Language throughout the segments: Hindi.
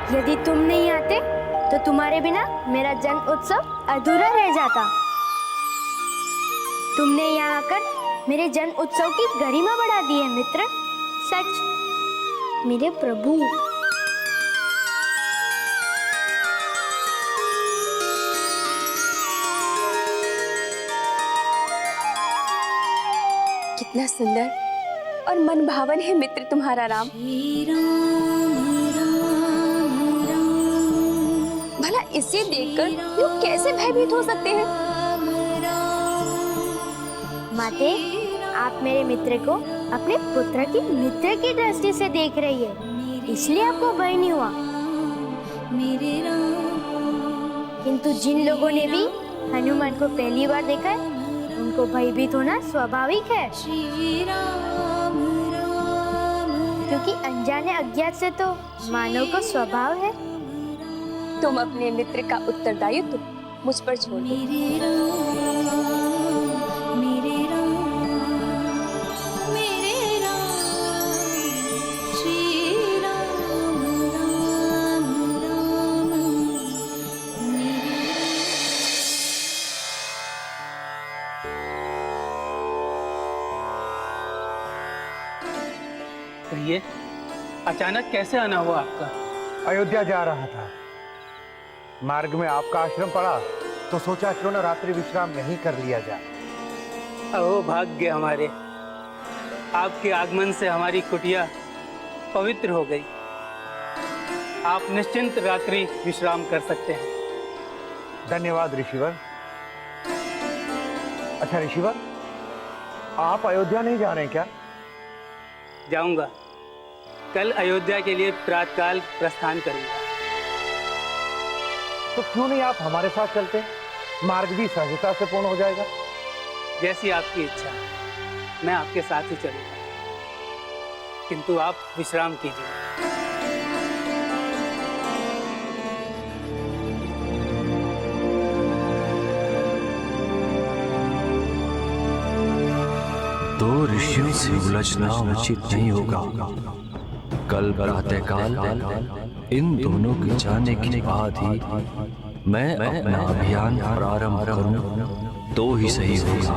यदि तुम नहीं आते तो तुम्हारे बिना मेरा जन्म उत्सव अधूरा रह जाता। तुमने यहाँ आकर मेरे जन्म उत्सव की गरिमा बढ़ा दी है मित्र। सच मेरे प्रभु। कितना सुंदर और मन भावन है मित्र तुम्हारा राम। भला इसे देखकर लोग कैसे भयभीत हो सकते हैं? माते, आप मेरे मित्र को अपने पुत्र की मित्र की दृष्टि से देख रही है, इसलिए आपको भय नहीं हुआ। किंतु जिन लोगों ने भी हनुमान को पहली बार देखा है, उनको भयभीत होना स्वाभाविक है, क्योंकि अनजाने अज्ञात से तो मानव को स्वभाव है। तुम अपने मित्र का उत्तरदायित्व मुझ पर छोड़ दो। ये अचानक कैसे आना हुआ आपका? अयोध्या जा रहा था, मार्ग में आपका आश्रम पड़ा तो सोचा क्यों न रात्रि विश्राम यहीं कर लिया जाए। अहो भाग्य हमारे, आपके आगमन से हमारी कुटिया पवित्र हो गई। आप निश्चिंत रात्रि विश्राम कर सकते हैं। धन्यवाद ऋषिवर। अच्छा ऋषिवर, आप अयोध्या नहीं जा रहे क्या? जाऊंगा, कल अयोध्या के लिए प्रातःकाल प्रस्थान करूंगा। तो क्यों नहीं आप हमारे साथ चलते? मार्ग भी सहजता से पूर्ण हो जाएगा। जैसी आपकी इच्छा, मैं आपके साथ ही चलूंगा, किंतु आप विश्राम कीजिए। दो ऋषियों से उलझना उचित नहीं होगा। कल प्रातःकाल इन दोनों के जाने के बाद ही मैं अपना अभियान प्रारंभ करूं तो ही सही होगा।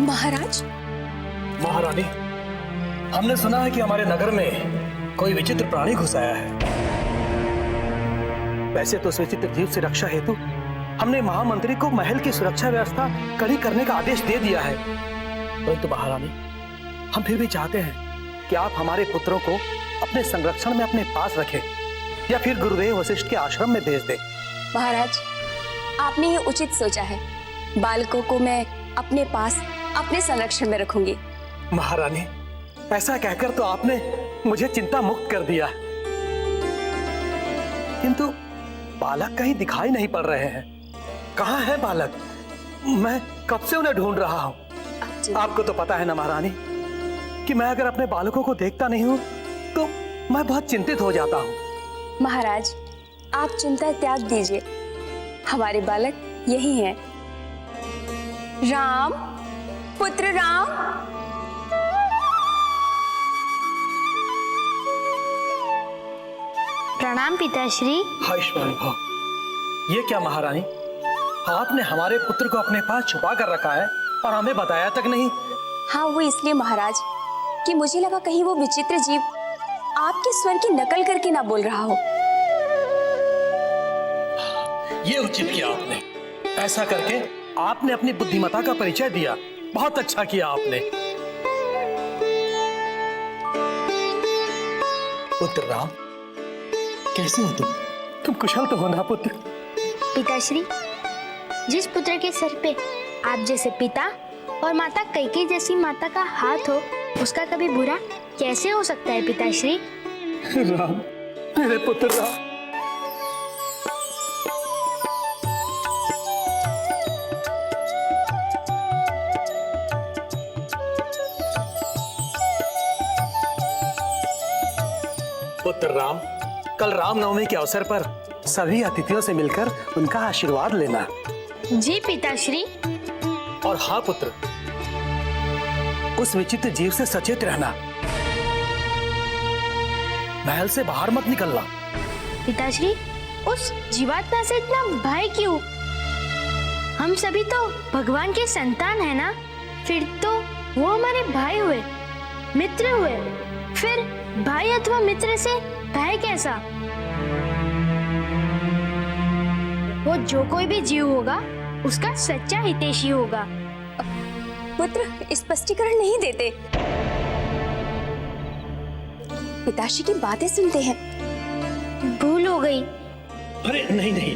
महाराज। महारानी, हमने सुना है कि हमारे नगर में कोई विचित्र प्राणी घुस आया है। वैसे तो उस विचित्र जीव से रक्षा हेतु हमने महामंत्री को महल की सुरक्षा व्यवस्था कड़ी करने का आदेश दे दिया है, परंतु महारानी, हम फिर भी चाहते हैं कि आप हमारे पुत्रों को अपने संरक्षण में अपने पास रखें या फिर गुरुदेव वशिष्ठ के आश्रम में भेज दें। महाराज, आपने ये उचित सोचा है। बालकों को मैं अपने पास अपने संरक्षण में रखूंगी। महारानी, ऐसा कहकर तो आपने मुझे चिंता मुक्त कर दिया, किंतु बालक कहीं दिखाई नहीं पड़ रहे हैं। कहाँ है बालक? मैं कब से उन्हें ढूंढ रहा हूँ। आपको तो पता है ना महारानी कि मैं अगर अपने बालकों को देखता नहीं हूँ तो मैं बहुत चिंतित हो जाता हूँ। महाराज, आप चिंता त्याग दीजिए, हमारे बालक यही हैं। राम, पुत्र राम। प्रणाम पिताश्री। आयुष्मान भव। ये क्या महारानी, आपने हमारे पुत्र को अपने पास छुपा कर रखा है और हमें बताया तक नहीं। हाँ, वो इसलिए महाराज कि मुझे लगा कहीं वो विचित्र जीव आपके स्वर की नकल करके ना बोल रहा हो। ये उचित किया आपने। ऐसा करके आपने अपनी बुद्धिमत्ता का परिचय दिया। बहुत अच्छा किया आपने। पुत्र राम, कैसे हो तुम? तुम कुशल तो हो ना पुत्र? पिताश्री, जिस पुत्र के सर पे आप जैसे पिता और माता कैकेयी जैसी माता का हाथ हो, उसका कभी बुरा कैसे हो सकता है पिताश्री? राम, मेरे पुत्र राम। पुत्र राम, कल रामनवमी के अवसर पर सभी अतिथियों से मिलकर उनका आशीर्वाद लेना। जी पिताश्री। और हाँ पुत्र, उस विचित्र जीव से सचेत रहना, महल से बाहर मत निकलना। पिताश्री, उस जीवात्मा से इतना भय क्यों? हम सभी तो भगवान के संतान है ना, फिर तो वो हमारे भाई हुए, मित्र हुए। फिर भाई अथवा मित्र से भय कैसा? वो जो कोई भी जीव होगा उसका सच्चा हितैषी होगा। पुत्र स्पष्टीकरण नहीं देते, पिताश्री की बातें सुनते हैं। भूल हो गई। अरे नहीं नहीं,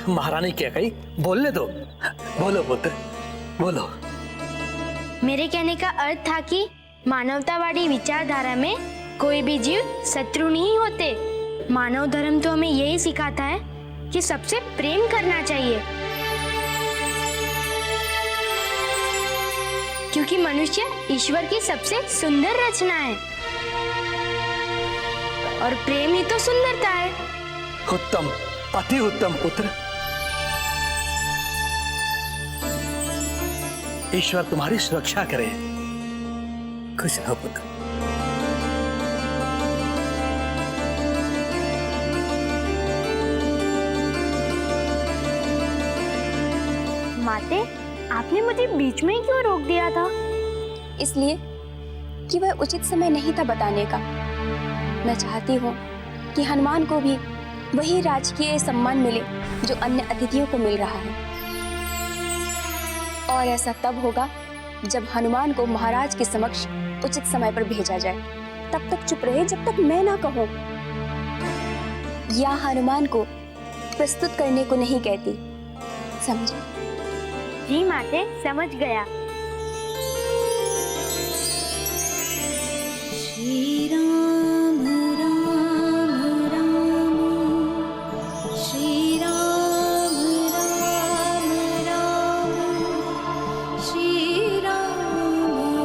महारानी क्या कही, बोलने दो। बोलो पुत्र, बोलो। मेरे कहने का अर्थ था कि मानवतावादी विचारधारा में कोई भी जीव शत्रु नहीं होते। मानव धर्म तो हमें यही सिखाता है कि सबसे प्रेम करना चाहिए, क्योंकि मनुष्य ईश्वर की सबसे सुंदर रचना है और प्रेम ही तो सुंदरता है। उत्तम, अति उत्तम पुत्र। ईश्वर तुम्हारी सुरक्षा करे। खुश रहो पुत्र। माते, आपने मुझे बीच में ही क्यों रोक दिया था? इसलिए कि वह उचित समय नहीं था बताने का। मैं चाहती हूँ कि हनुमान को भी वही राजकीय सम्मान मिले जो अन्य अतिथियों को मिल रहा है, और ऐसा तब होगा जब हनुमान को महाराज के समक्ष उचित समय पर भेजा जाए। तब तक चुप रहे जब तक मैं ना कहूँ। या हनुमान को प्रस्तुत करने को नहीं कहती, समझे? जी माते, समझ गया। श्री राम राम राम, श्री राम राम राम, श्री राम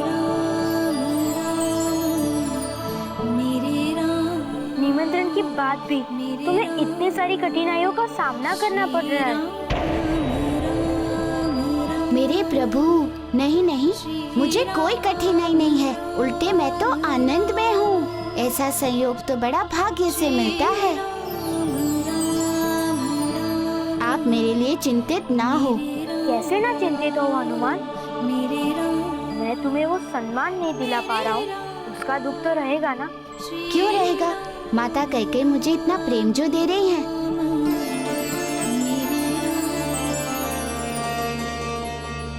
राम राम, मेरे राम। निमंत्रण की बात भी तुम्हें इतनी सारी कठिनाइयों का सामना करना पड़ रहा है। मेरे प्रभु, नहीं नहीं, मुझे कोई कठिनाई नहीं है, उल्टे मैं तो आनंद में हूँ। ऐसा संयोग तो बड़ा भाग्य से मिलता है। आप मेरे लिए चिंतित ना हो। कैसे ना चिंतित हो हनुमान? मैं तुम्हें वो सम्मान नहीं दिला पा रहा हूँ, उसका दुख तो रहेगा ना? क्यों रहेगा? माता कैकेयी मुझे इतना प्रेम जो दे रही हैं।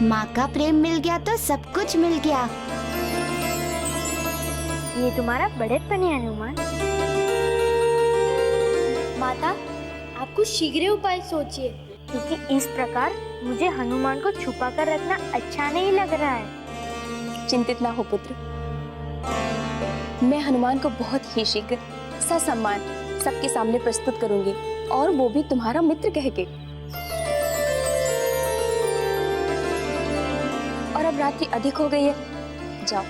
माँ का प्रेम मिल गया तो सब कुछ मिल गया। ये तुम्हारा बड़ेपन है हनुमान। माता, आप कुछ शीघ्र उपाय सोचिए, क्योंकि इस प्रकार मुझे हनुमान को छुपा कर रखना अच्छा नहीं लग रहा है। चिंतित ना हो पुत्र, मैं हनुमान को बहुत ही शीघ्र ससम्मान सबके सामने प्रस्तुत करूंगी, और वो भी तुम्हारा मित्र कह के। और अब रात्रि अधिक हो गई है, जाओ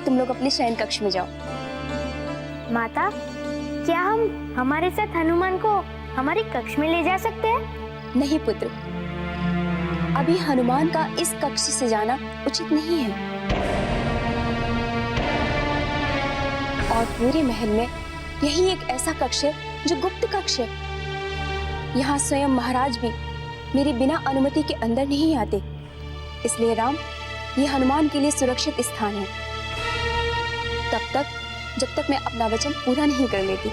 तुम लोग अपने शयन कक्ष में जाओ। माता, क्या हम हमारे साथ हनुमान को हमारे कक्ष में ले जा सकते हैं? नहीं पुत्र, अभी हनुमान का इस कक्ष से जाना उचित नहीं है, और पूरे महल में यही एक ऐसा कक्ष है जो गुप्त कक्ष है। यहाँ स्वयं महाराज भी मेरे बिना अनुमति के अंदर नहीं आते। इसलिए राम, ये हनुमान के लिए सुरक्षित स्थान है, तब तक जब तक मैं अपना वचन पूरा नहीं कर लेती।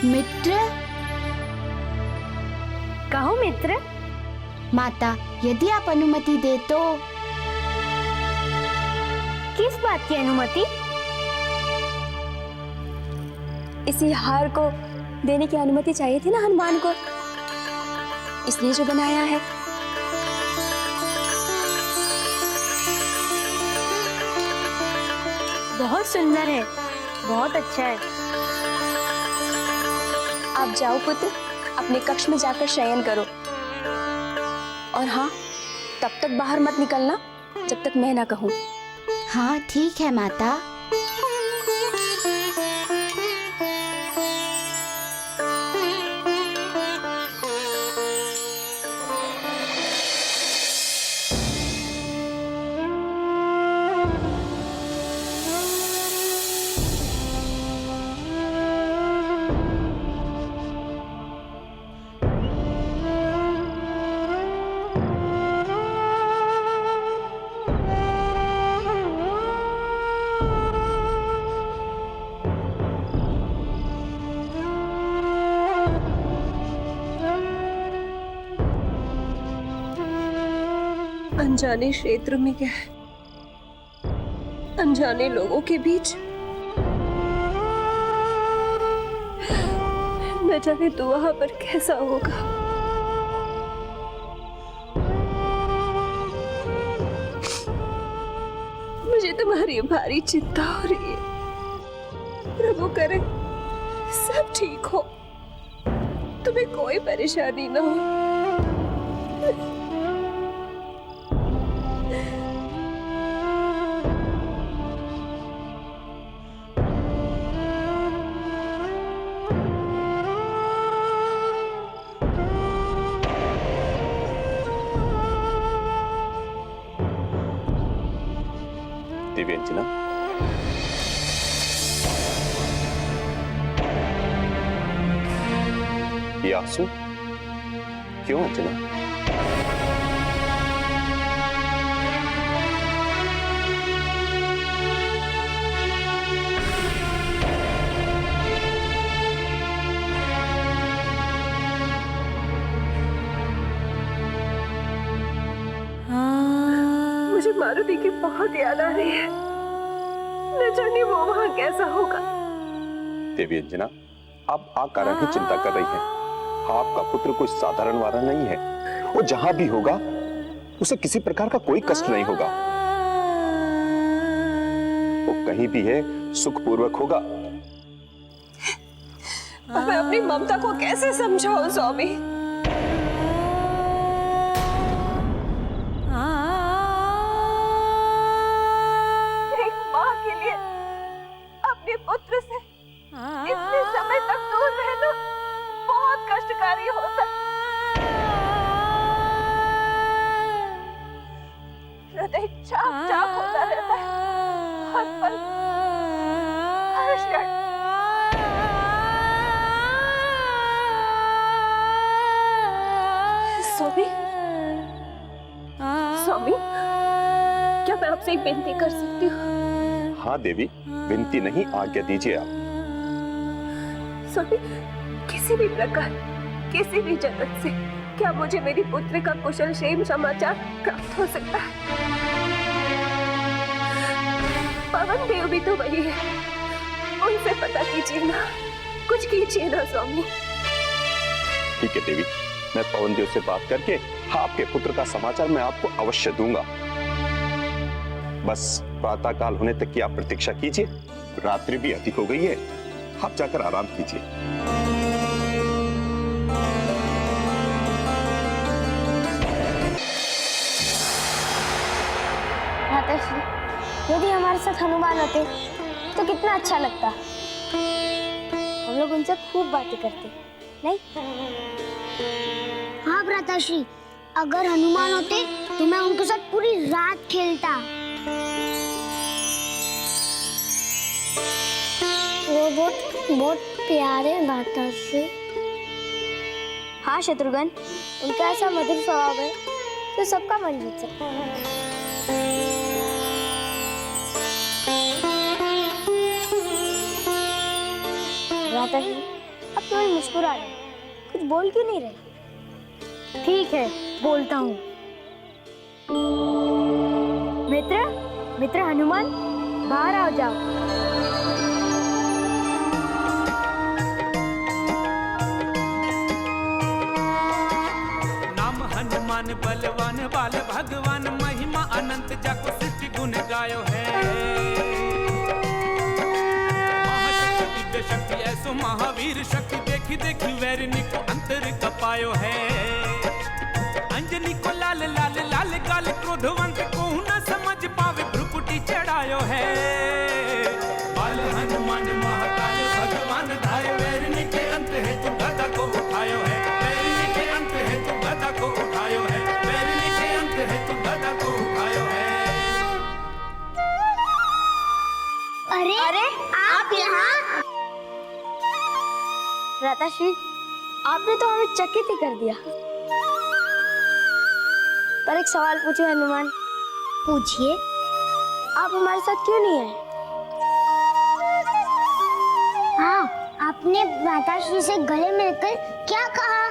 मित्र? कहो मित्र। माता, यदि आप अनुमति दे तो। किस बात की अनुमति? इसी हार को देने की अनुमति चाहिए थी ना हनुमान को, इसलिए जो बनाया है। बहुत सुंदर है, बहुत अच्छा है। आप जाओ पुत्र, अपने कक्ष में जाकर शयन करो, और हाँ, तब तक बाहर मत निकलना जब तक मैं ना कहूँ। हाँ ठीक है माता। अनजाने क्षेत्र में गए, अनजाने लोगों के बीच, न जाने तो वहां पर कैसा होगा। मुझे तुम्हारी भारी चिंता हो रही है। प्रभु करे सब ठीक हो, तुम्हें कोई परेशानी ना हो। दिव्यांजना, ये आंसू क्यों अंजना? मुझे मारुति की बहुत याद आ रही है। न जाने वो वहां कैसा होगा। देवी अंजना, आप आकारा की चिंता कर रही हैं। आपका पुत्र कोई साधारण वाला नहीं है। वो जहां भी होगा उसे किसी प्रकार का कोई कष्ट नहीं होगा। वो कहीं भी है सुखपूर्वक होगा। मैं अपनी ममता को कैसे समझाऊं स्वामी? एक माँ के लिए अपने पुत्र से इतने समय तक दूर रहना बहुत कष्टकारी होता है। हृदय चाक चाक होता रहता है हर पल, हर क्षण। स्वामी, स्वामी, क्या मैं आपसे एक विनती कर सकती हूँ? हाँ देवी, विनती नहीं, आज्ञा दीजिए आप। स्वामी, किसी भी प्रकार, किसी भी जगत से क्या मुझे मेरी पुत्री का कुशल क्षेम समाचार प्राप्त हो सकता है? पवन देव भी तो वही है, उनसे पता कीजिए ना, कुछ कीजिए ना स्वामी। ठीक है देवी, मैं पवन देव से बात करके आपके पुत्र का समाचार मैं आपको अवश्य दूंगा। बस प्रातः काल होने तक की आप प्रतीक्षा कीजिए। रात्रि भी अधिक हो गई है, आप जाकर आराम कीजिए। माताश्री, यदि हमारे साथ हनुमान होते तो कितना अच्छा लगता। हम लोग उनसे खूब बातें करते, नहीं? हाँ भ्राताश्री, अगर हनुमान होते तो मैं उनके साथ पूरी रात खेलता। वो बहुत प्यारे भ्राताश्री। हाँ शत्रुघ्न, उनका ऐसा मधुर स्वभाव है तो सबका मन जीत सकता है। भ्राताश्री, अब तुम्हें मुस्कुरा रहे, कुछ बोल क्यों नहीं रहे? ठीक है, बोलता हूँ। मित्र हनुमान, बाहर आ जाओ। नाम हनुमान बलवान बाल भगवान, महिमा अनंत जाको सृष्टि गुण गायो है। महाशक्ति दिव्य शक्ति ऐसो महावीर शक्ति, देखी देखी वैरिणी को अंतर कपायो है। अंजनी को लाल लाल लाल गाल, क्रोधवंत को न समझ पावे भ्रुकुटी चढ़ायो है। बाल हनुमान महाकाल भगवान धाय, वैरिणी के अंत है तू गदा को उठायो है। वैरिणी के अंत है तू गदा को उठायो है। वैरिणी के अंत है तू गदा को उठायो है। अरे आप यहाँ? भ्राताश्री, आपने तो हमें चकित ही कर दिया। पर एक सवाल पूछो हनुमान। पूछिए। आप हमारे साथ क्यों नहीं आए? हाँ, आपने माताश्री से गले मिलकर क्या कहा?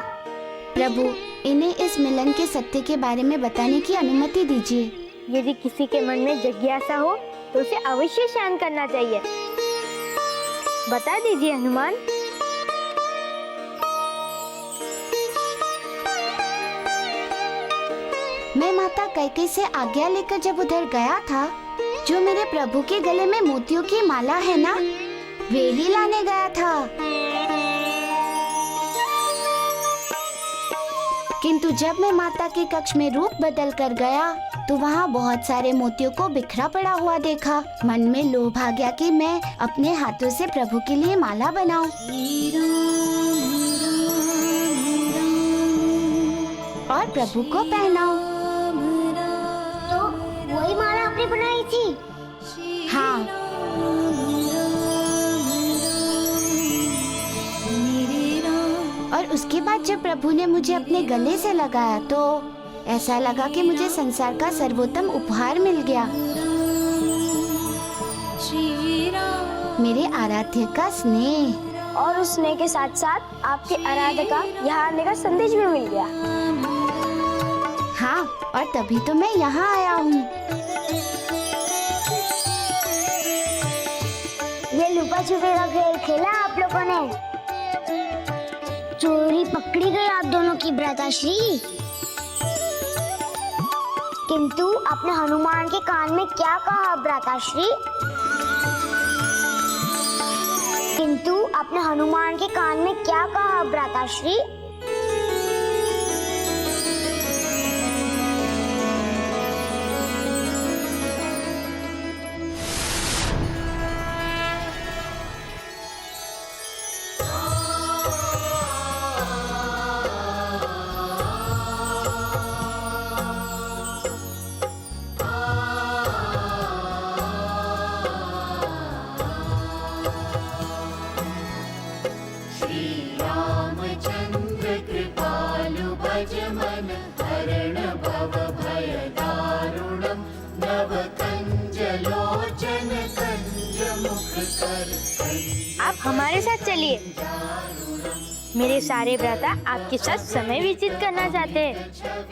प्रभु, इन्हें इस मिलन के सत्य के बारे में बताने की अनुमति दीजिए। यदि किसी के मन में जिज्ञासा हो तो उसे अवश्य शांत करना चाहिए। बता दीजिए हनुमान। मैं माता कैकेयी से आज्ञा लेकर जब उधर गया था, जो मेरे प्रभु के गले में मोतियों की माला है ना, वे ही लाने गया था। किंतु जब मैं माता के कक्ष में रूप बदल कर गया तो वहाँ बहुत सारे मोतियों को बिखरा पड़ा हुआ देखा। मन में लोभ आ गया कि मैं अपने हाथों से प्रभु के लिए माला बनाऊं और प्रभु को पहनाऊं। तो वही माला आपने बनाई थी? हाँ। और उसके बाद जब प्रभु ने मुझे अपने गले से लगाया तो ऐसा लगा कि मुझे संसार का सर्वोत्तम उपहार मिल गया, मेरे आराध्य का स्नेह। और उस स्नेह के साथ साथ आपके आराध्य का यहाँ आने का संदेश भी मिल गया। हाँ, और तभी तो मैं यहाँ आया हूँ। ये लुका छुपी का खेल खेला आप लोगों ने? चोरी पकड़ी गई आप दोनों की भ्राताश्री। किंतु आपने हनुमान के कान में क्या कहा भ्राताश्री? किंतु आपने हनुमान के कान में क्या कहा भ्राताश्री? आप हमारे साथ चलिए। मेरे सारे भ्राता आपके साथ समय व्यतीत करना चाहते हैं।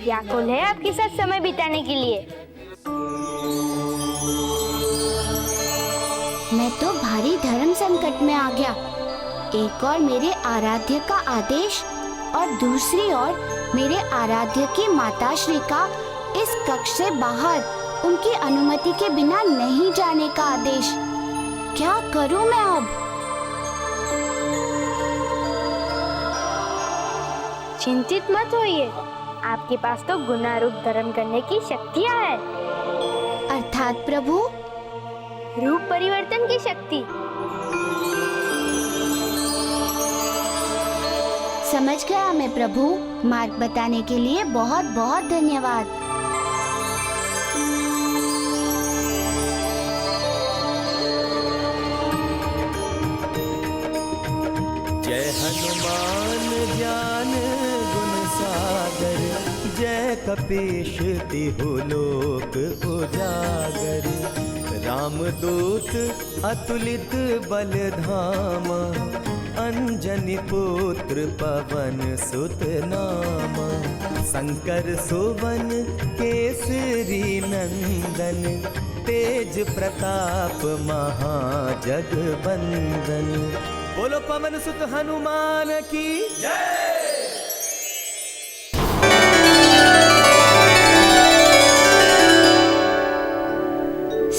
व्याकुल है आपके साथ समय बिताने के लिए। मैं तो भारी धर्म संकट में आ गया। एक और मेरे आराध्य का आदेश और दूसरी ओर मेरे आराध्य की माताश्री का इस कक्ष से बाहर उनकी अनुमति के बिना नहीं जाने का आदेश। क्या करूं मैं अब? चिंतित मत होइए, आपके पास तो गुणारूप धर्म करने की शक्तियां है। अर्थात प्रभु? रूप परिवर्तन की शक्ति। समझ गया मैं प्रभु। मार्ग बताने के लिए बहुत बहुत धन्यवाद। जय हनुमान ज्ञान गुण सागर, जय कपीश तिहु लोक उजागर। रामदूत अतुलित बल धामा, अंजनी पुत्र पवन सुत नामा। शंकर सुवन केसरी नंदन, तेज प्रताप महाजगबंदन। बोलो पवन सुत हनुमान की जय।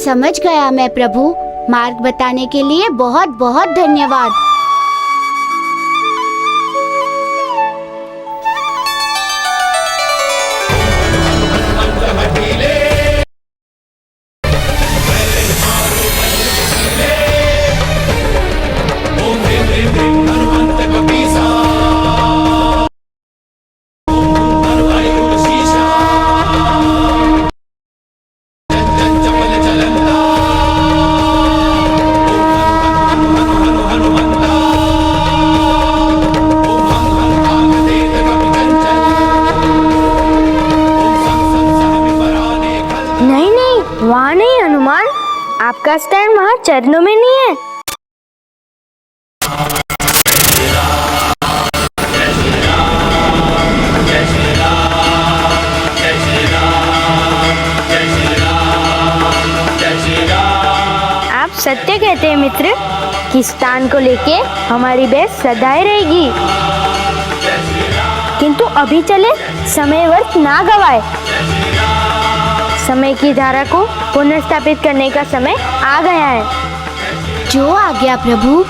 समझ गया मैं प्रभु। मार्ग बताने के लिए बहुत बहुत धन्यवाद। वहाँ नहीं हनुमान, आपका स्टैंड वहाँ चरणों में नहीं है। सत्य कहते हैं मित्र कि स्थान को लेके हमारी बहस सदाई रहेगी। किंतु अभी चले, समय व्यर्थ ना गवाए। समय की धारा को पुनर्स्थापित करने का समय आ गया है। जो आज्ञा प्रभु।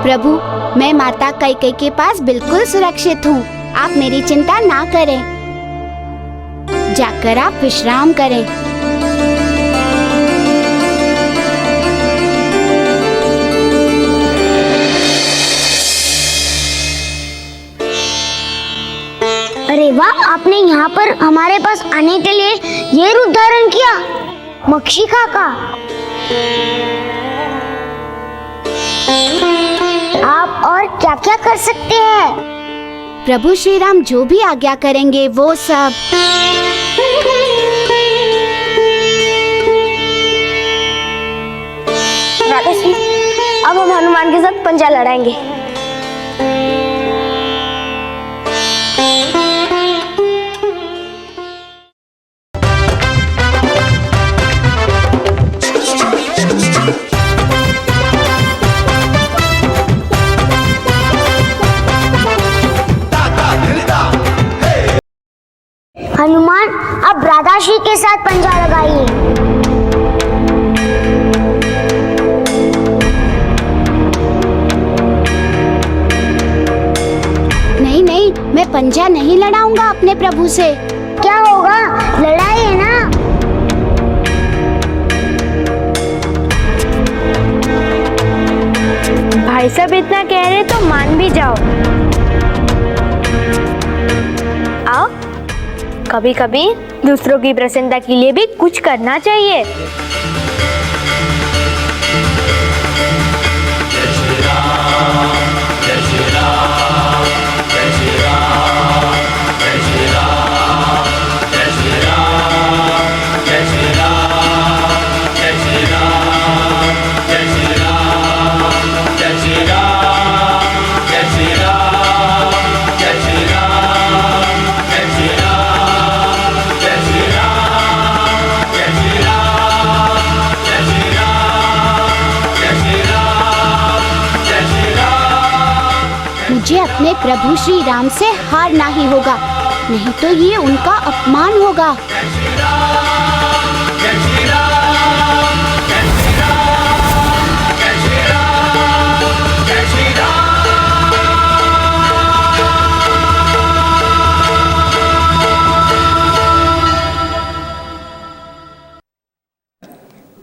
प्रभु, मैं माता कैकेयी के पास बिल्कुल सुरक्षित हूँ। आप मेरी चिंता ना करें। जाकर आप विश्राम करें। अरे वाह, आपने यहाँ पर हमारे पास आने के लिए ये रूप धारण किया। मक्षिका का आप और क्या क्या कर सकते हैं? प्रभु श्री राम जो भी आज्ञा करेंगे वो सब। राधा सिंह, अब हम हनुमान के साथ पंजा लड़ाएंगे। हनुमान, अब राधाश्री के साथ पंजा लगाइए। नहीं नहीं, मैं पंजा नहीं लड़ाऊंगा अपने प्रभु से। क्या होगा, लड़ाइए ना। भाई साहब इतना कह रहे तो मान भी जाओ। आओ, कभी कभी दूसरों की प्रसन्नता के लिए भी कुछ करना चाहिए। मुझे अपने प्रभु श्री राम से हारना ही होगा, नहीं तो ये उनका अपमान होगा।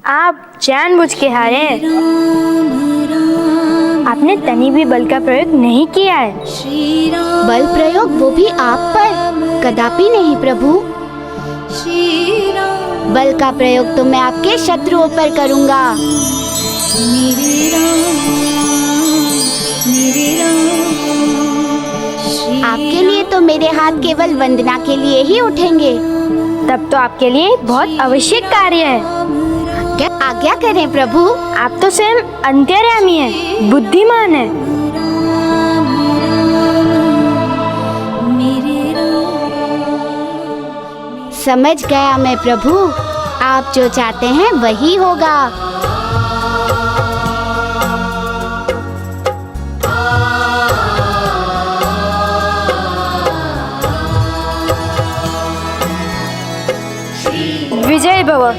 आप जानबूझ के हारे हैं। आपने तनी भी बल का प्रयोग नहीं किया है। बल प्रयोग, वो भी आप पर? कदापि नहीं प्रभु। बल का प्रयोग तो मैं आपके शत्रुओं पर करूंगा। आपके लिए तो मेरे हाथ केवल वंदना के लिए ही उठेंगे। तब तो आपके लिए बहुत आवश्यक कार्य है। क्या आज्ञा करें प्रभु? आप तो स्वयं अंतर्यामी हैं, बुद्धिमान हैं। समझ गया मैं प्रभु, आप जो चाहते हैं वही होगा। विजय भव।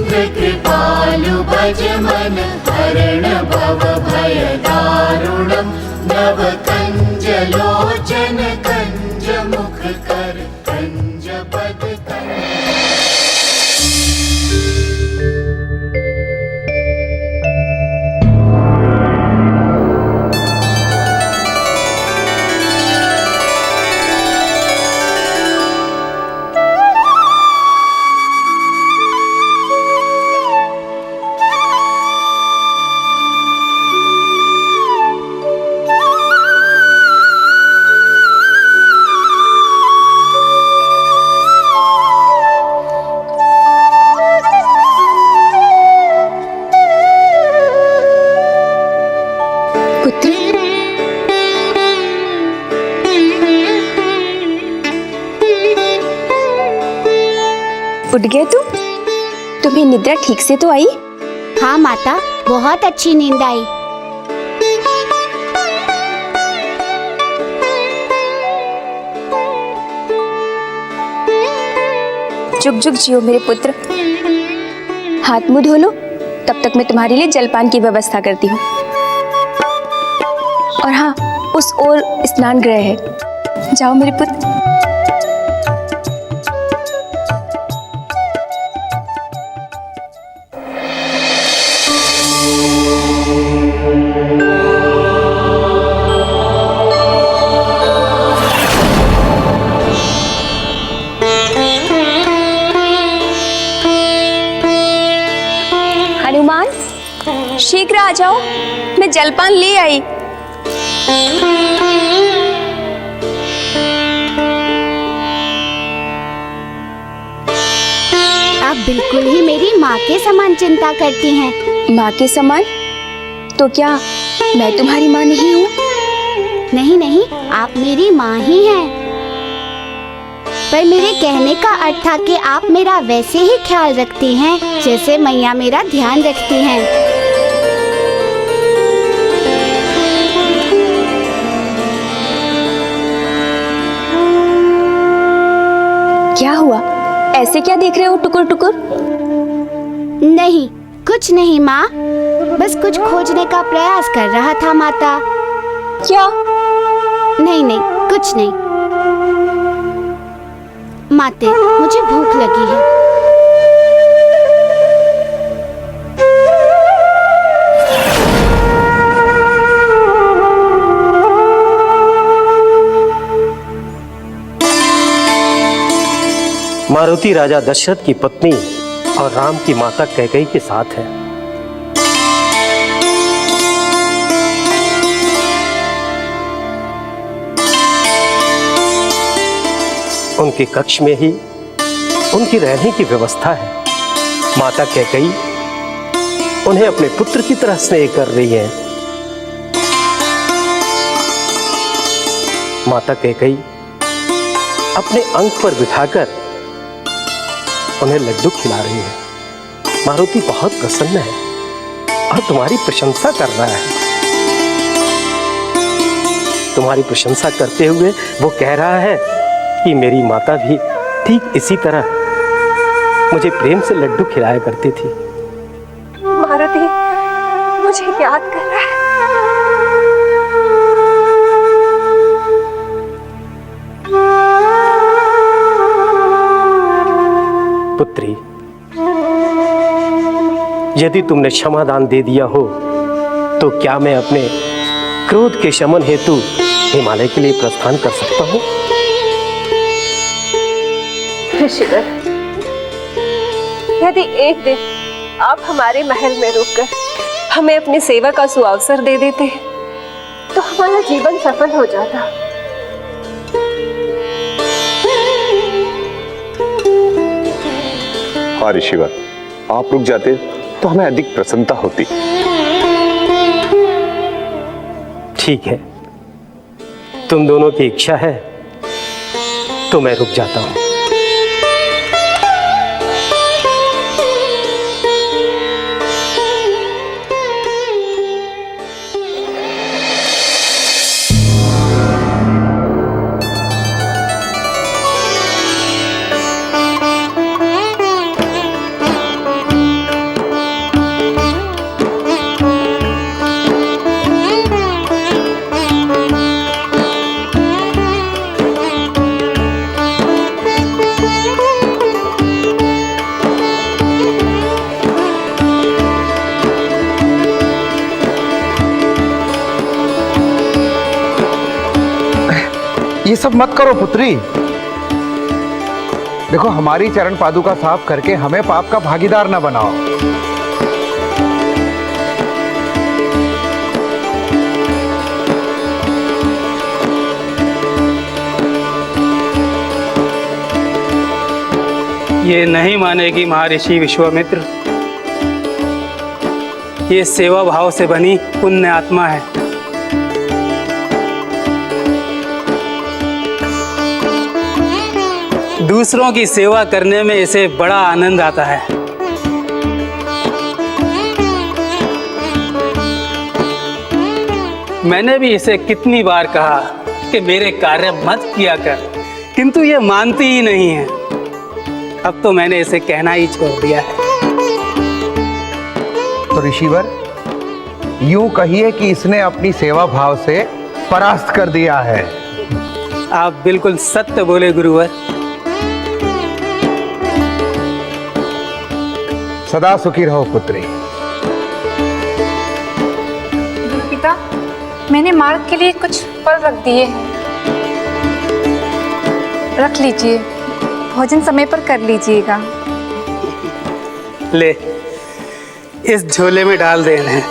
कृपालु भज मन हरण भव भय दारुणम नव कंज लोचन कंज मुख कर कंज पद उठ गए तुम? तुम्हें निद्रा ठीक से तो आई? हाँ माता, बहुत अच्छी नींद आई। जुग जुग जियो मेरे पुत्र। हाथ मुंह धो लो, तब तक मैं तुम्हारे लिए जलपान की व्यवस्था करती हूँ। और हाँ, उस ओर स्नान गृह है, जाओ मेरे पुत्र। हनुमान, शीघ्र आ जाओ, मैं जलपान ले आई। आप बिल्कुल ही मेरी माँ के समान चिंता करती हैं। माँ के समान? तो क्या मैं तुम्हारी माँ नहीं हूँ? नहीं नहीं, आप मेरी माँ ही हैं। पर मेरे कहने का अर्थ था कि आप मेरा वैसे ही ख्याल रखती हैं जैसे मैया मेरा ध्यान रखती हैं। क्या हुआ? ऐसे क्या देख रहे हो टुकुर टुकुर? नहीं, कुछ नहीं माँ, बस कुछ खोजने का प्रयास कर रहा था माता। क्या? नहीं नहीं, कुछ नहीं माते, मुझे भूख लगी है। मारुति राजा दशरथ की पत्नी और राम की माता कैकेयी के साथ है। उनके कक्ष में ही उनकी रहने की व्यवस्था है। माता कैकेयी उन्हें अपने पुत्र की तरह स्नेह कर रही है। माता कैकेयी अपने अंक पर बिठाकर उन्हें लड्डू खिला रही है। मारुति बहुत प्रसन्न है और तुम्हारी प्रशंसा कर रहा है। तुम्हारी प्रशंसा करते हुए वो कह रहा है कि मेरी माता भी ठीक इसी तरह मुझे प्रेम से लड्डू खिलाया करती थी। मारुति मुझे याद कर रहा है। पुत्री, यदि तुमने क्षमादान दे दिया हो तो क्या मैं अपने क्रोध के शमन हेतु हिमालय के लिए प्रस्थान कर सकता हूँ? ऋषिवर, यदि एक दिन आप हमारे महल में रुककर हमें अपनी सेवा का सुअवसर दे देते तो हमारा जीवन सफल हो जाता। हाँ ऋषिवर, आप रुक जाते तो हमें अधिक प्रसन्नता होती। ठीक है, तुम दोनों की इच्छा है तो मैं रुक जाता हूँ। ये सब मत करो पुत्री। देखो, हमारी चरण पादुका साफ करके हमें पाप का भागीदार न बनाओ। ये नहीं मानेगी महर्षि विश्वामित्र। ये सेवा भाव से बनी पुण्य आत्मा है। दूसरों की सेवा करने में इसे बड़ा आनंद आता है। मैंने भी इसे कितनी बार कहा कि मेरे कार्य मत किया कर, किंतु ये मानती ही नहीं है। अब तो मैंने इसे कहना ही छोड़ दिया है। तो ऋषिवर, यूं कहिए कि इसने अपनी सेवा भाव से परास्त कर दिया है। आप बिल्कुल सत्य बोले गुरुवर। सदा सुखी रहो पुत्री। पिता, मैंने मार्ग के लिए कुछ फल रख दिए हैं, रख लीजिए। भोजन समय पर कर लीजिएगा। ले, इस झोले में डाल दे इन्हें।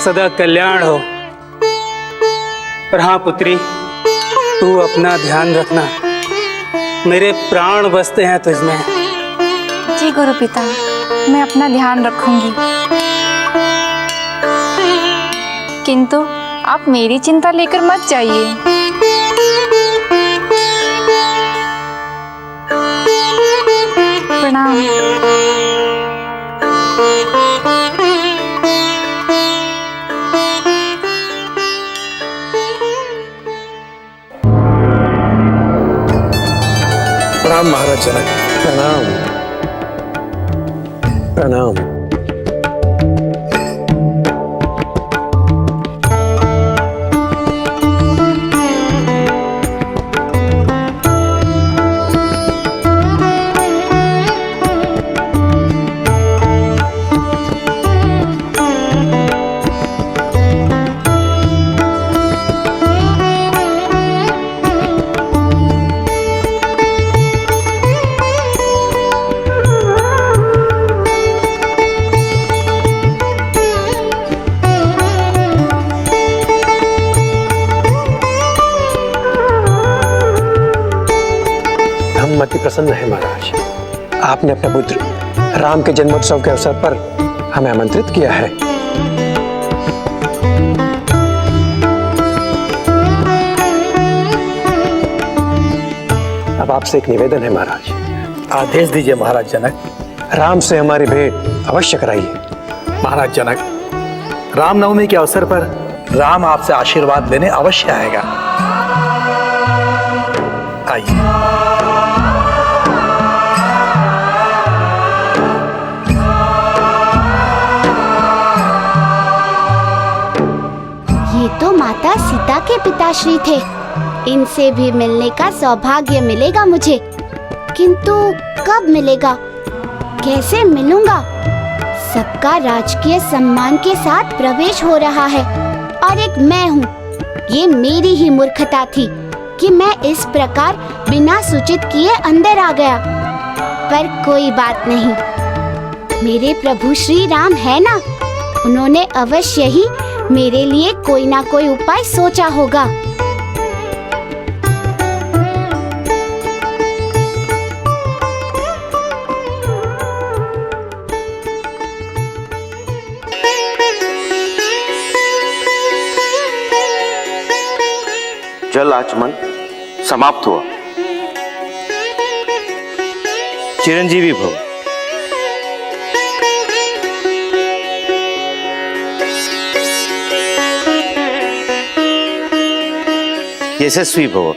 सदा कल्याण हो। और हाँ पुत्री, तू अपना ध्यान रखना, मेरे प्राण बसते हैं तुझमें। जी गुरु पिता, मैं अपना ध्यान रखूंगी। किंतु आप मेरी चिंता लेकर मत जाइए। प्रणाम। प्रणाम महाराज जनक। प्रणाम प्रणाम। अति प्रसन्न है महाराज। आपने अपने पुत्र राम के जन्मोत्सव के अवसर पर हमें आमंत्रित किया है। अब आपसे एक निवेदन है महाराज। आदेश दीजिए महाराज जनक। राम से हमारी भेंट अवश्य कराइए। महाराज जनक, रामनवमी के अवसर पर राम आपसे आशीर्वाद लेने अवश्य आएगा। आइए। ये तो माता सीता के पिताश्री थे। इनसे भी मिलने का सौभाग्य मिलेगा मुझे, किंतु कब मिलेगा, कैसे मिलूंगा? सबका राजकीय सम्मान के साथ प्रवेश हो रहा है और एक मैं हूँ। ये मेरी ही मूर्खता थी कि मैं इस प्रकार बिना सूचित किए अंदर आ गया। पर कोई बात नहीं, मेरे प्रभु श्री राम है ना, उन्होंने अवश्य ही मेरे लिए कोई ना कोई उपाय सोचा होगा। जल आचमन समाप्त हुआ। चिरंजीवी भव। यशस्वी भव।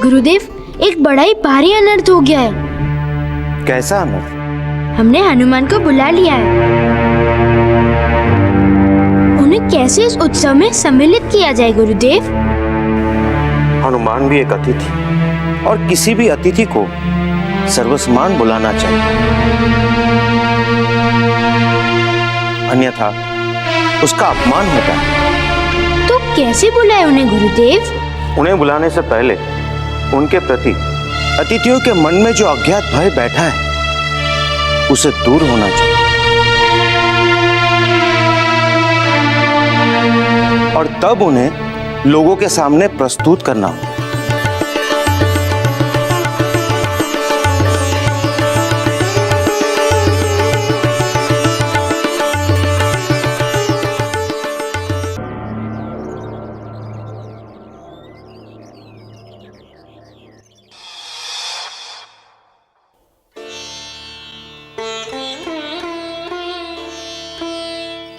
गुरुदेव, एक बड़ा ही भारी अनर्थ हो गया है। कैसा अनर्थ? हमने हनुमान को बुला लिया है। उन्हें कैसे इस उत्सव में सम्मिलित किया जाए सर्वसमान बुलाना चाहिए, अन्यथा उसका अपमान होता है। तो कैसे बुलाए उन्हें गुरुदेव? उन्हें बुलाने से पहले उनके प्रति अतिथियों के मन में जो अज्ञात भय बैठा है उसे दूर होना चाहिए, और तब उन्हें लोगों के सामने प्रस्तुत करना हो।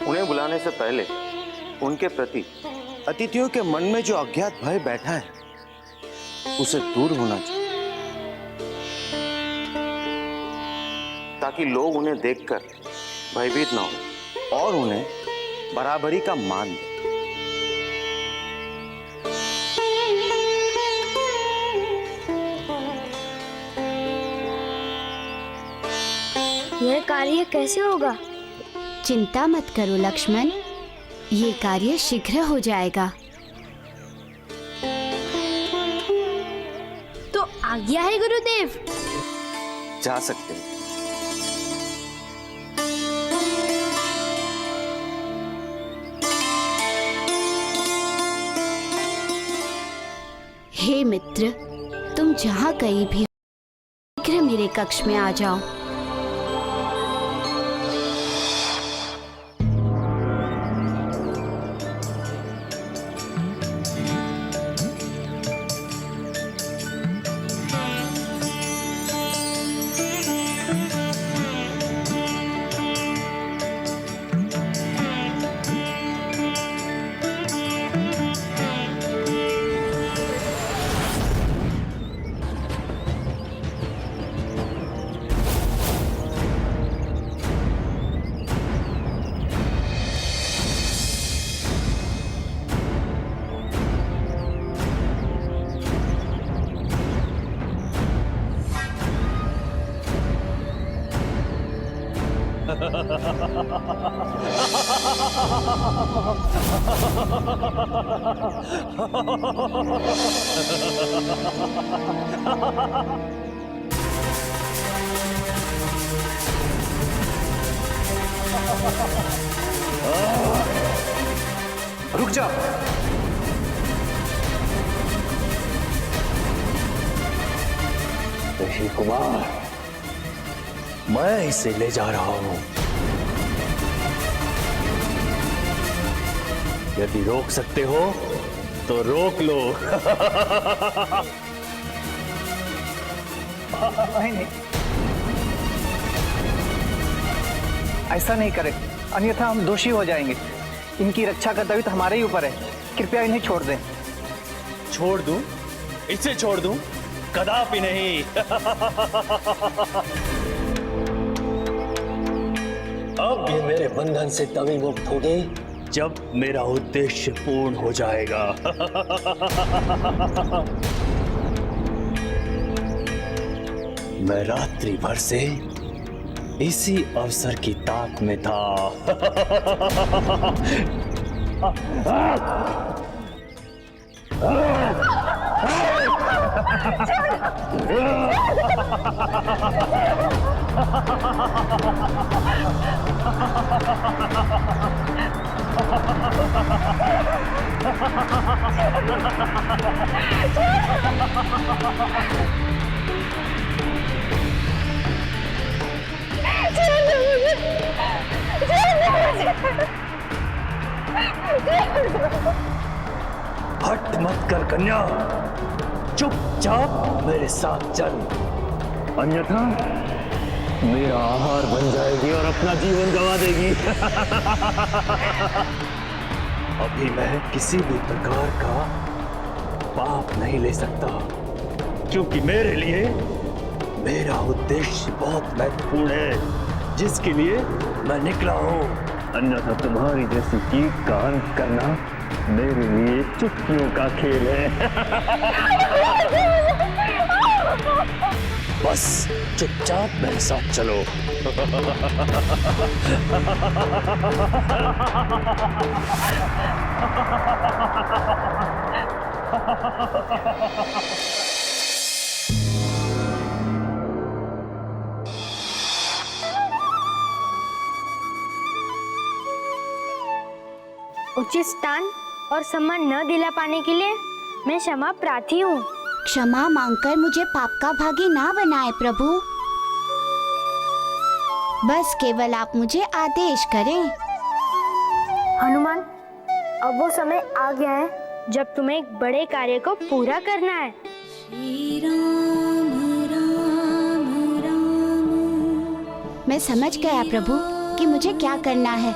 उन्हें बुलाने से पहले उनके प्रति अतिथियों के मन में जो अज्ञात भय बैठा है उसे दूर होना चाहिए, ताकि लोग उन्हें देखकर भयभीत ना हो और उन्हें बराबरी का मान दें। यह कार्य कैसे होगा? चिंता मत करो लक्ष्मण, ये कार्य शीघ्र हो जाएगा। तो आज्ञा है गुरुदेव। जा सकते हैं। हे मित्र, तुम जहाँ कहीं भी शीघ्र मेरे कक्ष में आ जाओ। रुक जा। ऋषि कुमार, मैं इसे ले जा रहा हूं। यदि रोक सकते हो तो रोक लो। नहीं, ऐसा नहीं करें, अन्यथा हम दोषी हो जाएंगे। इनकी रक्षा का दायित्व हमारे ही ऊपर है। कृपया इन्हें छोड़ दें। छोड़ दूं? इसे छोड़ दूं? कदापि नहीं। अब ये मेरे बंधन से तभी मुक्त होगी जब मेरा उद्देश्य पूर्ण हो जाएगा। मैं रात्रि भर से इसी अवसर की ताक में था। हट मत कर कन्या, चुपचाप मेरे साथ चल, अन्यथा मेरा आहार बन जाएगी और अपना जीवन गंवा देगी। अभी मैं किसी भी प्रकार का पाप नहीं ले सकता, क्योंकि मेरे लिए मेरा उद्देश्य बहुत महत्वपूर्ण है, जिसके लिए मैं निकला हूँ। अन्यथा तुम्हारी जैसी कीट का अंत करना मेरे लिए चुटकियों का खेल है। बस चुपचाप मेरे साथ चलो। उचित स्थान और सम्मान न दिला पाने के लिए मैं क्षमा प्रार्थी हूँ। क्षमा मांगकर मुझे पाप का भागी ना बनाए प्रभु। बस केवल आप मुझे आदेश करें। हनुमान, अब वो समय आ गया है जब तुम्हें एक बड़े कार्य को पूरा करना है। मैं समझ गया प्रभु कि मुझे क्या करना है।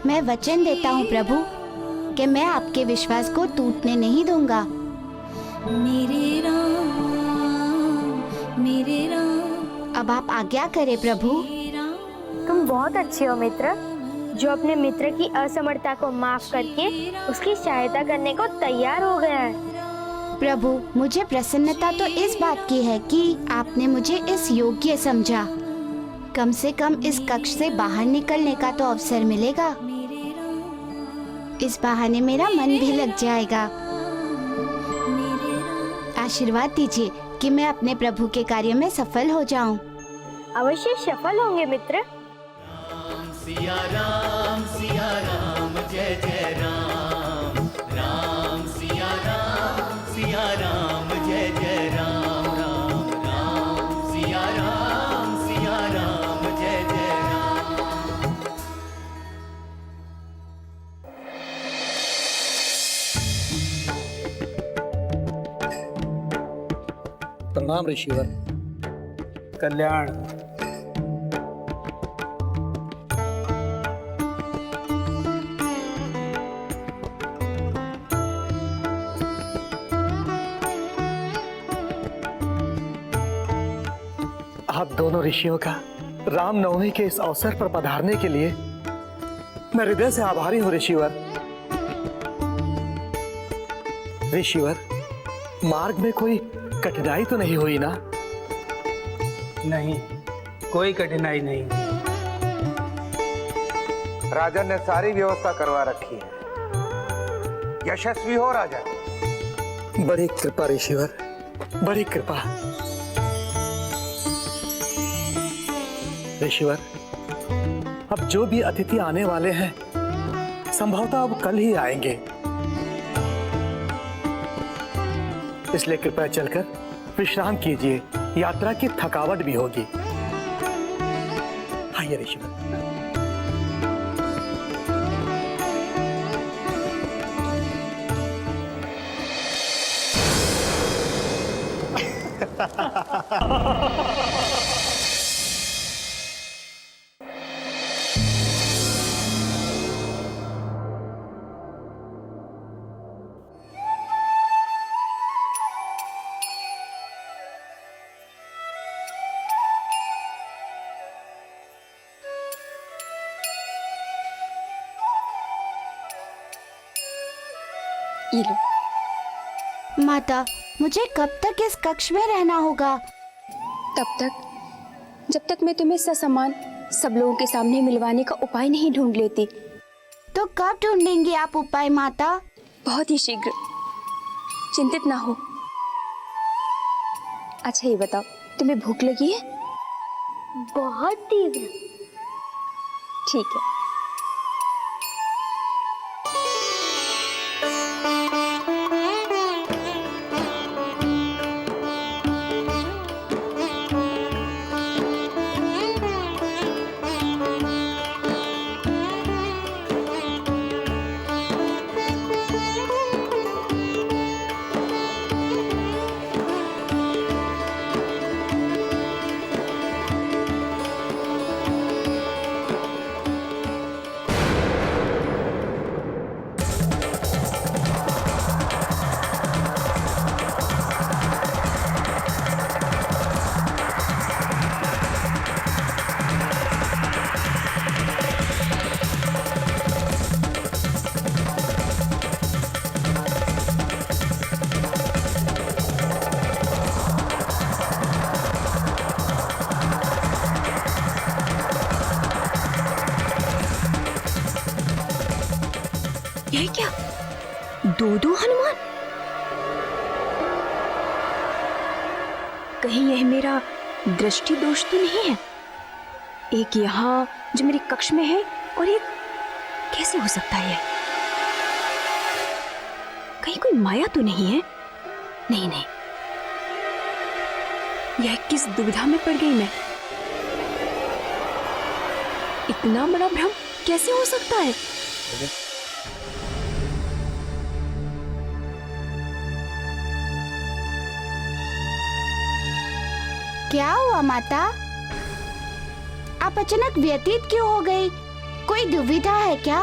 मैं वचन देता हूँ प्रभु कि मैं आपके विश्वास को टूटने नहीं दूंगा। अब आप आज्ञा करें प्रभु। तुम बहुत अच्छे हो मित्र, जो अपने मित्र की असमर्थता को माफ करके उसकी सहायता करने को तैयार हो गया है। प्रभु, मुझे प्रसन्नता तो इस बात की है कि आपने मुझे इस योग्य समझा। कम से कम इस कक्ष से बाहर निकलने का तो अवसर मिलेगा। इस बहाने मेरा मन भी लग जाएगा। आशीर्वाद दीजिए कि मैं अपने प्रभु के कार्य में सफल हो जाऊं। अवश्य सफल होंगे मित्र। सिया राम जय जय राम, राम सिया राम जय जय राम, राम राम सिया राम जय जय राम। प्रणाम ऋषिवर। कल्याण। आप दोनों ऋषियों का रामनवमी के इस अवसर पर पधारने के लिए मैं हृदय से आभारी हूँ ऋषिवर। ऋषिवर, मार्ग में कोई कठिनाई तो नहीं हुई ना? नहीं, कोई कठिनाई नहीं। राजा ने सारी व्यवस्था करवा रखी है। यशस्वी हो राजा। बड़ी कृपा ऋषिवर, बड़ी कृपा। ऋषिवर, अब जो भी अतिथि आने वाले हैं संभवतः अब कल ही आएंगे, इसलिए कृपया चलकर विश्राम कीजिए। यात्रा की थकावट भी होगी। आइए ऋषिवर। ये लो। माता, मुझे कब तक इस कक्ष में रहना होगा? तब तक जब तक मैं तुम्हें ससम्मान सब लोगों के सामने मिलवाने का उपाय नहीं ढूंढ लेती। तो कब ढूंढेंगे आप उपाय माता? बहुत ही शीघ्र, चिंतित ना हो। अच्छा ये बताओ, तुम्हें भूख लगी है? बहुत तीव्र। ठीक है। यह क्या, दो हनुमान? कहीं यह मेरा दृष्टि दोष तो नहीं है? एक यहाँ जो मेरे कक्ष में है और एक कैसे हो सकता है? कहीं कोई माया तो नहीं है? नहीं नहीं, यह किस दुविधा में पड़ गई मैं। इतना बड़ा भ्रम कैसे हो सकता है? क्या हुआ माता? आप अचानक व्यतीत क्यों हो गई? कोई दुविधा है क्या?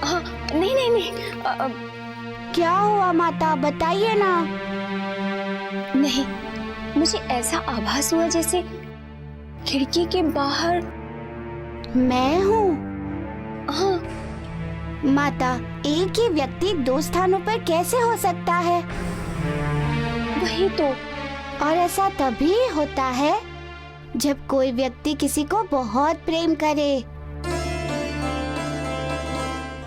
हाँ, नहीं नहीं नहीं। क्या हुआ माता, बताइए ना। नहीं, मुझे ऐसा आभास हुआ जैसे खिड़की के बाहर मैं हूँ। हाँ माता, एक ही व्यक्ति दो स्थानों पर कैसे हो सकता है? वही तो। और ऐसा तभी होता है जब कोई व्यक्ति किसी को बहुत प्रेम करे,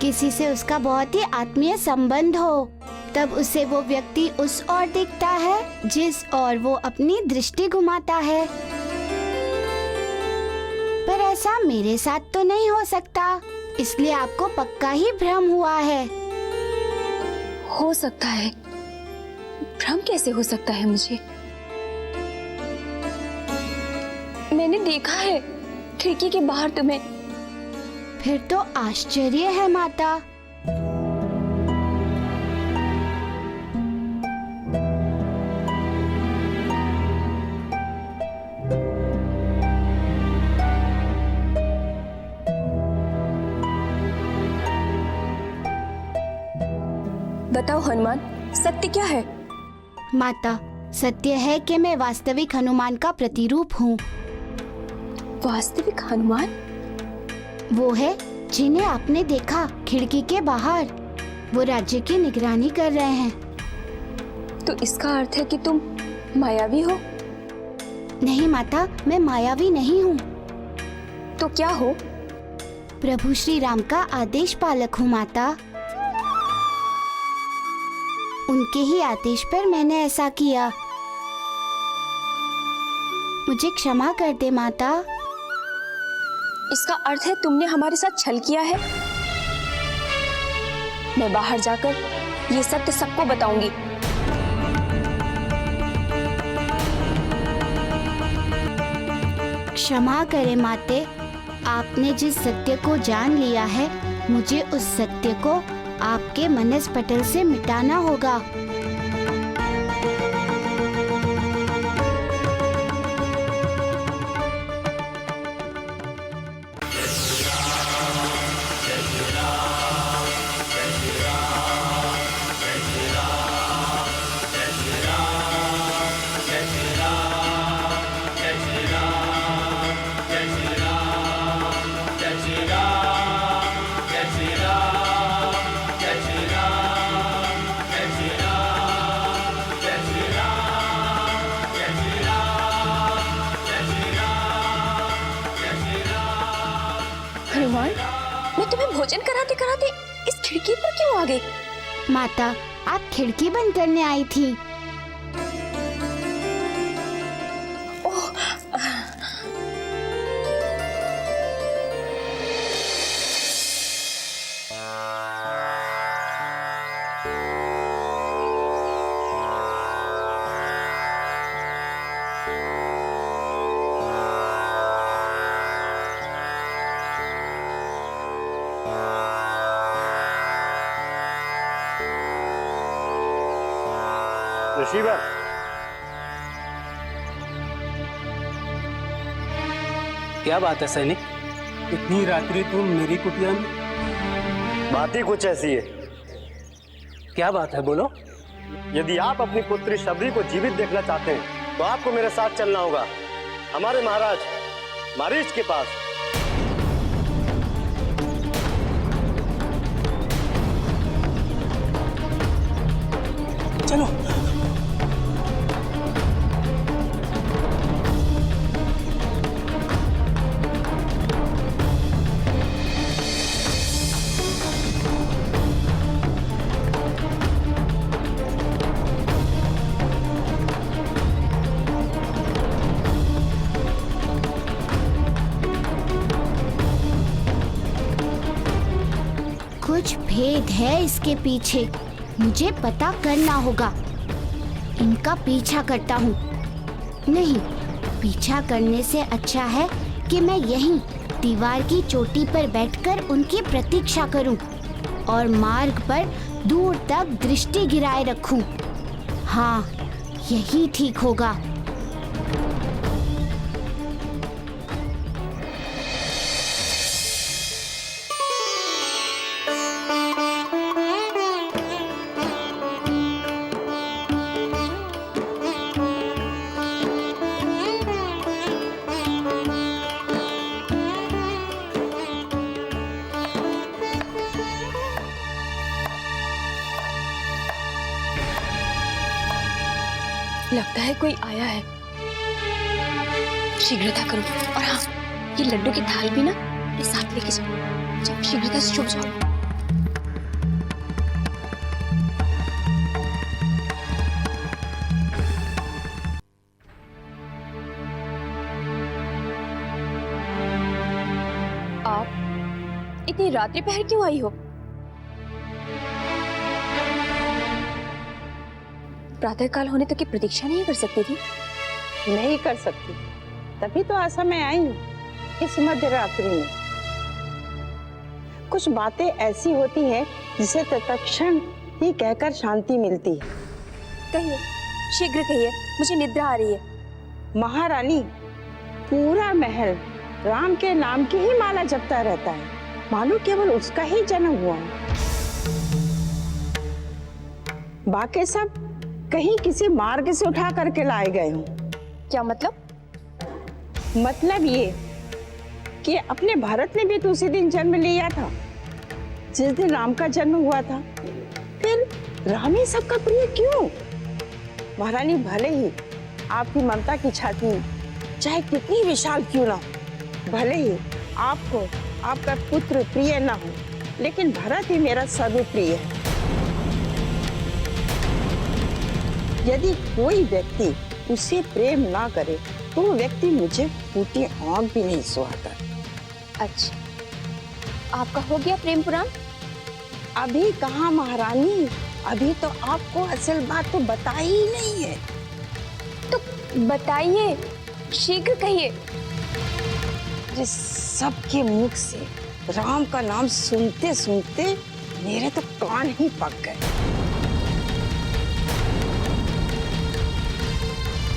किसी से उसका बहुत ही आत्मीय संबंध हो, तब उसे वो व्यक्ति उस ओर दिखता है जिस ओर वो अपनी दृष्टि घुमाता है। पर ऐसा मेरे साथ तो नहीं हो सकता, इसलिए आपको पक्का ही भ्रम हुआ है। हो सकता है? भ्रम कैसे हो सकता है मुझे? मैंने देखा है खिड़की के बाहर तुम्हें। फिर तो आश्चर्य है माता। बताओ हनुमान, सत्य क्या है? माता, सत्य है कि मैं वास्तविक हनुमान का प्रतिरूप हूँ। वास्तविक हनुमान? वो है जिन्हें आपने देखा खिड़की के बाहर। वो राज्य की निगरानी कर रहे हैं। तो इसका अर्थ है कि तुम मायावी हो? नहीं माता, मैं मायावी नहीं हूँ। तो क्या हो? प्रभु श्री राम का आदेश पालक हूँ माता। उनके ही आदेश पर मैंने ऐसा किया। मुझे क्षमा कर दे माता। इसका अर्थ है तुमने हमारे साथ छल किया है? मैं बाहर जाकर ये सत्य सबको बताऊंगी। क्षमा करें माते, आपने जिस सत्य को जान लिया है, मुझे उस सत्य को आपके मनस पटल से मिटाना होगा। हनुमान, मैं तुम्हें भोजन कराते कराते इस खिड़की पर क्यों आ गई? माता, आप खिड़की बंद करने आई थी। ओह, ऋषिवर, क्या बात है सैनिक, इतनी रात्रि तुम मेरी कुटिया में? बात ही कुछ ऐसी है। क्या बात है, बोलो। यदि आप अपनी पुत्री शबरी को जीवित देखना चाहते हैं तो आपको मेरे साथ चलना होगा हमारे महाराज मारीच के पास। चलो। कुछ भेद है इसके पीछे, मुझे पता करना होगा। इनका पीछा करता हूँ। नहीं, पीछा करने से अच्छा है कि मैं यहीं दीवार की चोटी पर बैठकर उनकी प्रतीक्षा करूं और मार्ग पर दूर तक दृष्टि गिराए रखूं। हाँ, यही ठीक होगा। लगता है कोई आया है। शीघ्रता करो। और हाँ, ये लड्डू की थाल भी ना ये साथ लेके जाओ। जब शीघ्रता से छुप जाओ। आप इतनी रात्रि पहर क्यों आई हो? प्रातःकाल होने तक की प्रतीक्षा नहीं कर सकती थी? नहीं कर सकती, तभी तो आशा में आई हूँ इस मध्य रात्रि में। कुछ बातें ऐसी होती हैं जिसे तत्क्षण ही कहकर शांति मिलती है। कहिए, शीघ्र कहिए, मुझे निद्रा आ रही है। महारानी, पूरा महल राम के नाम की ही माला जपता रहता है, मानो केवल उसका ही जन्म हुआ है। बाकी सब कहीं किसी मार्ग से उठा करके लाए गए हों। क्या मतलब? मतलब ये कि अपने भारत ने भी तो उसी दिन जन्म लिया था जिस दिन राम का जन्म हुआ था। फिर राम ही सबका प्रिय क्यों? महारानी, भले ही आपकी ममता की छाती चाहे कितनी विशाल क्यों ना हो, भले ही आपको आपका पुत्र प्रिय ना हो, लेकिन भरत ही मेरा सर्वप्रिय है। यदि कोई व्यक्ति उसे प्रेम ना करे तो वो व्यक्ति मुझे फूटी आंख भी नहीं सुहाता। अच्छा, आपका हो गया प्रेम पुराण? अभी कहाँ महारानी, अभी तो आपको असल बात तो बताई ही नहीं है। तो बताइए, शीघ्र कहिए। जिस सबके मुख से राम का नाम सुनते सुनते मेरे तो कान ही पक गए।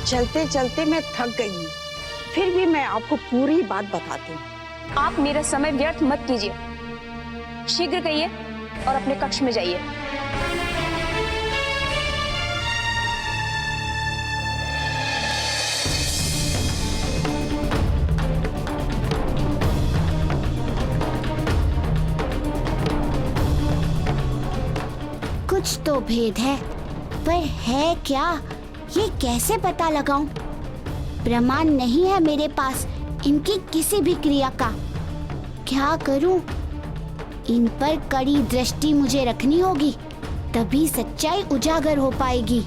चलते चलते मैं थक गई हूँ, फिर भी मैं आपको पूरी बात बताती हूँ। आप मेरा समय व्यर्थ मत कीजिए। शीघ्र कहिए और अपने कक्ष में जाइए। कुछ तो भेद है, पर है क्या, ये कैसे पता लगाऊं? प्रमाण नहीं है मेरे पास इनकी किसी भी क्रिया का। क्या करूं? इन पर कड़ी दृष्टि मुझे रखनी होगी, तभी सच्चाई उजागर हो पाएगी।